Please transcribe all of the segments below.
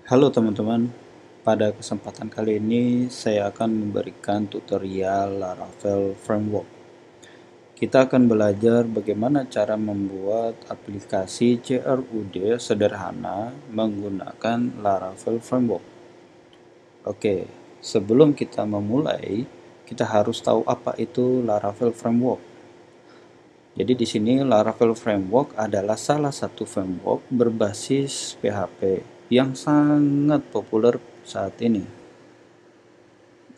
Halo teman-teman, pada kesempatan kali ini saya akan memberikan tutorial Laravel Framework. Kita akan belajar bagaimana cara membuat aplikasi CRUD sederhana menggunakan Laravel Framework. Oke, sebelum kita memulai, kita harus tahu apa itu Laravel Framework. Jadi di sini Laravel Framework adalah salah satu framework berbasis PHP yang sangat populer saat ini.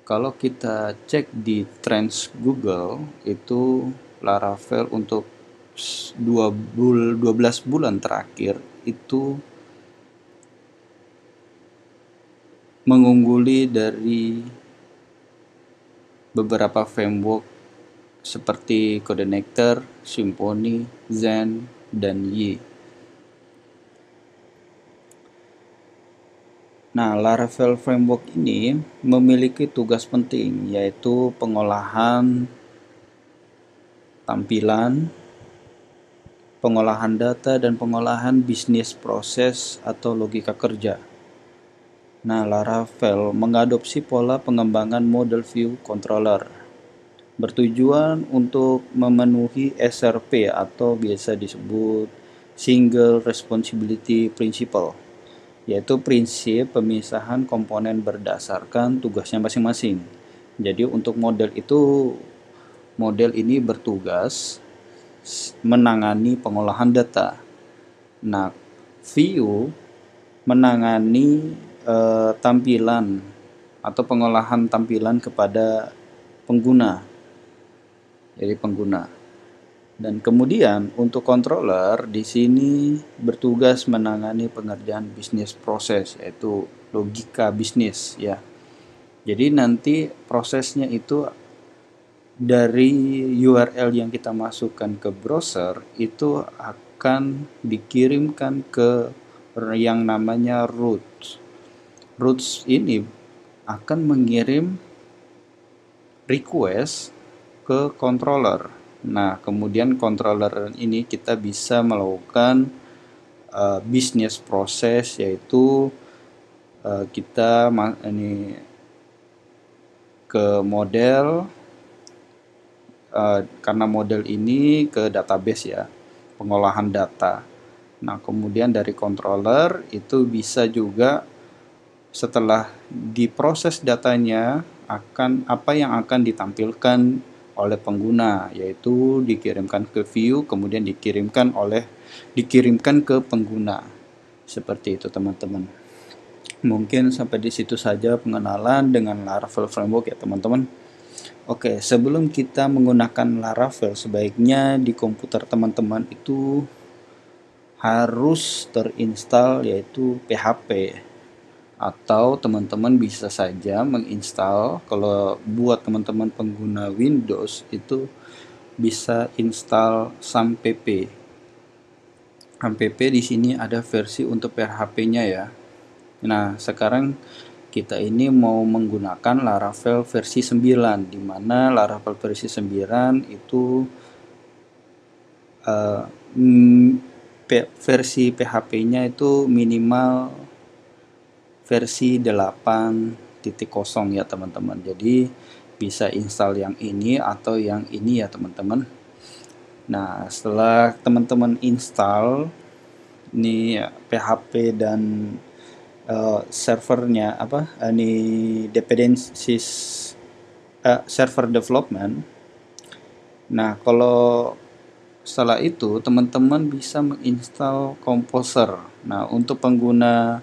Kalau kita cek di trends Google, itu Laravel untuk 12 bulan terakhir itu mengungguli dari beberapa framework seperti Codenector, Symfony, Zen, dan Yi. Nah, Laravel Framework ini memiliki tugas penting, yaitu pengolahan tampilan, pengolahan data, dan pengolahan bisnis proses atau logika kerja. Nah, Laravel mengadopsi pola pengembangan model view controller, bertujuan untuk memenuhi SRP atau biasa disebut Single Responsibility Principle, yaitu prinsip pemisahan komponen berdasarkan tugasnya masing-masing. Jadi untuk model ini bertugas menangani pengolahan data. Nah, view menangani tampilan atau pengolahan tampilan kepada pengguna. Jadi pengguna. Dan kemudian untuk controller di sini bertugas menangani pengerjaan bisnis proses, yaitu logika bisnis ya. Jadi nanti prosesnya itu dari URL yang kita masukkan ke browser itu akan dikirimkan ke yang namanya root. Roots ini akan mengirim request ke controller. Nah, kemudian controller ini kita bisa melakukan business proses, yaitu kita ini ke model, karena model ini ke database ya, pengolahan data. Nah, kemudian dari controller itu bisa juga setelah diproses datanya apa yang akan ditampilkan oleh pengguna, yaitu dikirimkan ke view, kemudian dikirimkan ke pengguna. Seperti itu teman-teman. Mungkin sampai di situ saja pengenalan dengan Laravel Framework ya teman-teman. Oke, sebelum kita menggunakan Laravel, sebaiknya di komputer teman-teman itu harus terinstall yaitu PHP, atau teman-teman bisa saja menginstal. Kalau buat teman-teman pengguna Windows itu bisa install SAMPP. SAMPP di sini ada versi untuk PHP-nya ya. Nah, sekarang kita ini mau menggunakan Laravel versi 9, di mana Laravel versi 9 itu versi PHP-nya itu minimal versi 8.0 ya teman-teman. Jadi bisa install yang ini atau yang ini ya teman-teman. Nah, setelah teman-teman install ini ya, PHP dan servernya ini dependencies server development. Nah, kalau setelah itu teman-teman bisa menginstal Composer. Nah, untuk pengguna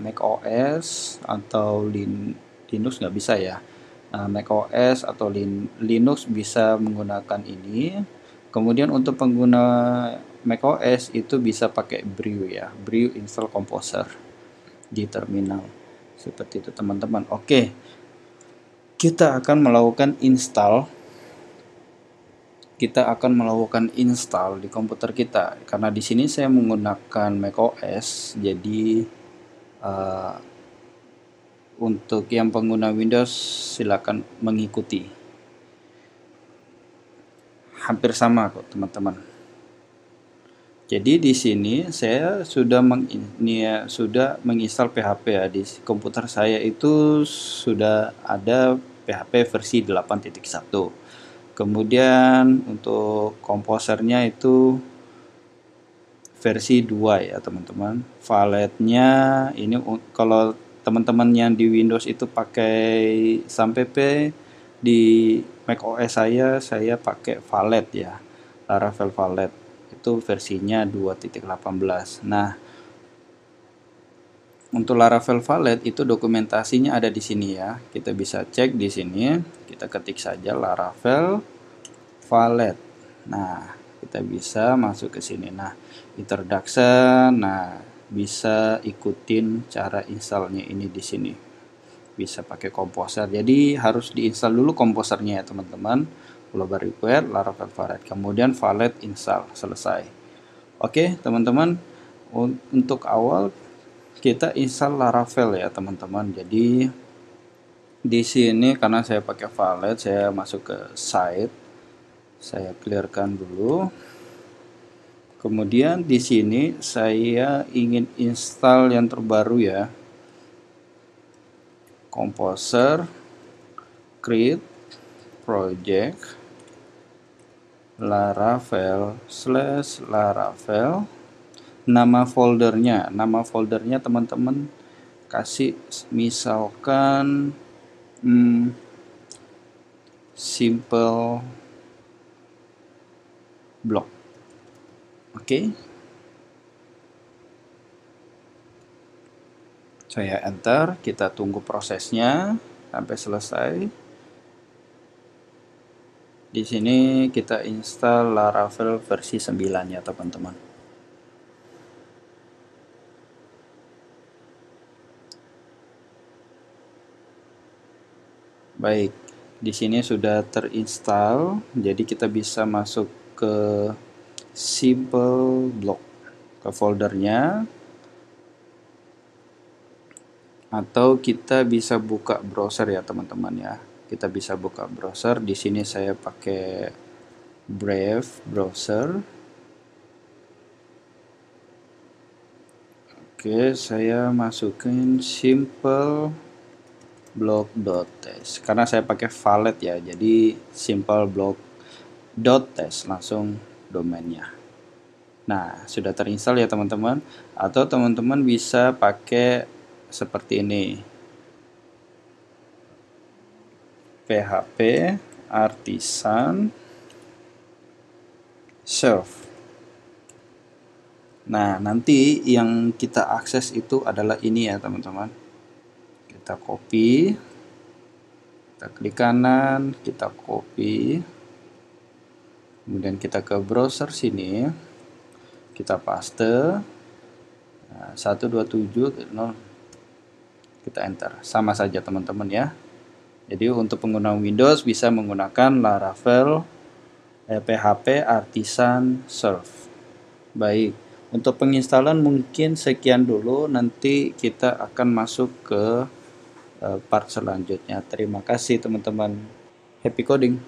Mac OS atau Linux nggak bisa ya. Nah, Mac OS atau Linux bisa menggunakan ini. Kemudian untuk pengguna Mac OS itu bisa pakai Brew ya, Brew install Composer di terminal. Seperti itu teman-teman. Oke, kita akan melakukan install di komputer kita. Karena di sini saya menggunakan macOS, jadi untuk yang pengguna Windows silakan mengikuti. Hampir sama kok teman-teman. Jadi di sini saya sudah sudah menginstal PHP ya, di komputer saya itu sudah ada PHP versi 8.1. Kemudian untuk komposernya itu versi 2 ya teman-teman. Valetnya ini kalau teman-teman yang di Windows itu pakai SAMPP, di macOS saya pakai Valet ya, Laravel Valet itu versinya 2.18. Nah, untuk Laravel Valet itu dokumentasinya ada di sini ya. Kita bisa cek di sini, kita ketik saja Laravel Valet. Nah, kita bisa masuk ke sini. Nah, introduction. Nah, bisa ikutin cara installnya ini di sini. Bisa pakai komposer. Jadi harus diinstal dulu komposernya ya teman-teman. Global require Laravel Valet. Kemudian Valet install, selesai. Oke, teman-teman. Untuk awal kita install Laravel ya teman-teman. Jadi di sini karena saya pakai Valet, saya masuk ke site. Saya clearkan dulu. Kemudian di sini saya ingin install yang terbaru ya. Composer, create, project, Laravel /Laravel. Nama foldernya teman-teman kasih misalkan simple block. Oke. Saya enter, kita tunggu prosesnya sampai selesai. Di sini kita install Laravel versi 9 ya teman-teman. Baik, di sini sudah terinstall, jadi kita bisa masuk ke simple block, ke foldernya, atau kita bisa buka browser ya teman-teman ya. Kita bisa buka browser. Di sini saya pakai Brave browser. Oke, saya masukin simple block.test karena saya pakai Valet ya, jadi simple block.test langsung domainnya. Nah, sudah terinstall ya teman-teman. Atau teman-teman bisa pakai seperti ini, PHP Artisan Serve. Nah, nanti yang kita akses itu adalah ini ya teman-teman. Kita copy, kita klik kanan, kita copy, kemudian kita ke browser sini, kita paste, 127.0, kita enter. Sama saja teman-teman ya. Jadi untuk pengguna Windows bisa menggunakan Laravel PHP Artisan Serve. Baik, untuk penginstalan mungkin sekian dulu, nanti kita akan masuk ke part selanjutnya. Terima kasih teman-teman. Happy coding.